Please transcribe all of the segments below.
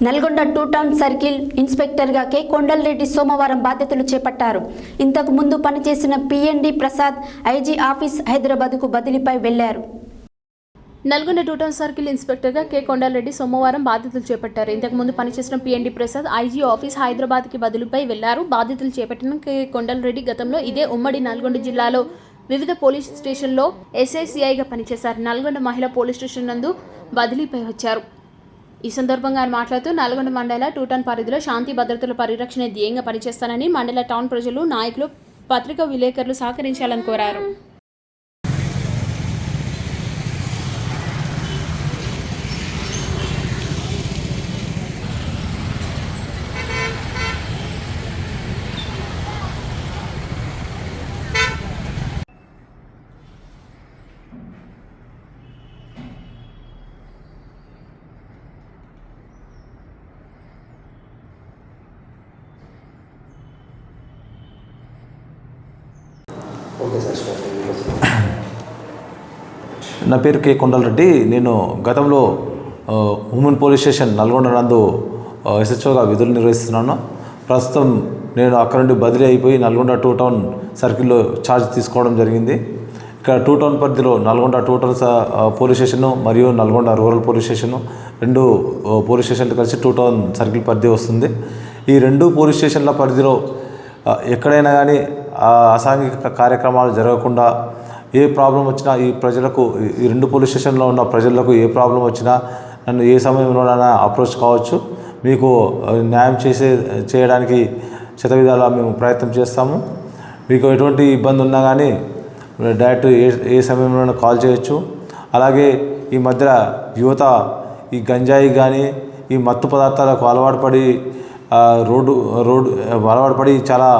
Nalgonda 2 town circle ఇన్స్పెక్టర్గా K Kondalareddy సోమవారం బాధ్యతలు చేపట్టారు. ఇంతకు ముందు పనిచేసిన పిఎన్డి ప్రసాద్ ఐజీ ఆఫీస్ హైదరాబాద్కు బదిలీపై వెళ్లారు. నల్గొండ 2 టౌన్ సర్కిల్ ఇన్స్పెక్టర్గా కె కొండలరెడ్డి సోమవారం బాధ్యతలు చేపట్టారు. ఇంతకు ముందు పనిచేసిన పిఎన్డి ప్రసాద్ ఐజీ ఆఫీస్ హైదరాబాద్కి బదిలీపై వెళ్లారు. బాధ్యతలు చేపట్టిన కె కొండలరెడ్డి గతంలో ఇదే ఉమ్మడి నల్గొండ జిల్లాలో వివిధ పోలీస్ స్టేషన్లో ఎస్ఐసిఐగా పనిచేశారు. నల్గొండ మహిళా పోలీస్ స్టేషన్ నందు బదిలీపై వచ్చారు. ఈ సందర్భంగా ఆయన మాట్లాడుతూ నల్గొండ మండల 2 టౌన్ పరిధిలో శాంతి భద్రతల పరిరక్షణ ధ్యేయంగా పనిచేస్తానని మండల టౌన్ ప్రజలు, నాయకులు, పత్రికా విలేకరులు సహకరించాలని కోరారు. నా పేరు కె కొండలరెడ్డి. నేను గతంలో ఉమెన్ పోలీస్ స్టేషన్ నల్గొండ నందు ఎస్హెచ్ఓగా విధులు నిర్వహిస్తున్నాను. ప్రస్తుతం నేను అక్కడ నుండి బదిలీ అయిపోయి నల్గొండ 2 టౌన్ సర్కిల్లో ఛార్జ్ తీసుకోవడం జరిగింది. ఇక్కడ 2 టౌన్ పరిధిలో నల్గొండ 2 టౌన్ పోలీస్ స్టేషను మరియు Nalgonda rural police station, 2 police స్టేషన్లు కలిసి 2 టౌన్ సర్కిల్ పరిధి వస్తుంది. ఈ 2 పోలీస్ స్టేషన్ల పరిధిలో ఎక్కడైనా కానీ అసాంఘిక కార్యక్రమాలు జరగకుండా ఏ ప్రాబ్లం వచ్చినా ఈ ప్రజలకు, ఈ 2 పోలీస్ స్టేషన్లో ఉన్న ప్రజలకు ఏ ప్రాబ్లం వచ్చినా నన్ను ఏ సమయంలోనైనా అప్రోచ్ కావచ్చు. మీకు న్యాయం చేయడానికి శతవిధాలా మేము ప్రయత్నం చేస్తాము. మీకు ఎటువంటి ఇబ్బంది ఉన్నా కానీ డైరెక్ట్ ఏ సమయంలోనైనా కాల్ చేయొచ్చు. అలాగే ఈ మధ్య యువత ఈ గంజాయి కానీ ఈ మత్తు పదార్థాలకు అలవాటు పడి చాలా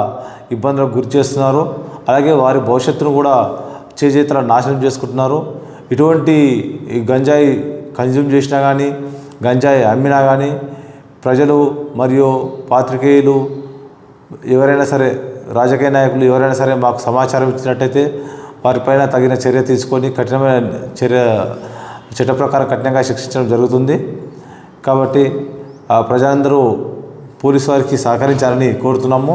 ఇబ్బందులకు గురి చేస్తున్నారు. అలాగే వారి భవిష్యత్తును కూడా చేతుల నాశనం చేసుకుంటున్నారు. ఇటువంటి గంజాయి కన్జ్యూమ్ చేసినా కానీ, గంజాయి అమ్మినా కానీ ప్రజలు మరియు పాత్రికేయులు ఎవరైనా సరే, రాజకీయ నాయకులు ఎవరైనా సరే మాకు సమాచారం ఇచ్చినట్టయితే వారిపైన తగిన చర్య తీసుకొని కఠినమైన చట్ట ప్రకారం కఠినంగా శిక్షించడం జరుగుతుంది. కాబట్టి ప్రజలందరూ పోలీసు వారికి సహకరించాలని కోరుతున్నాము.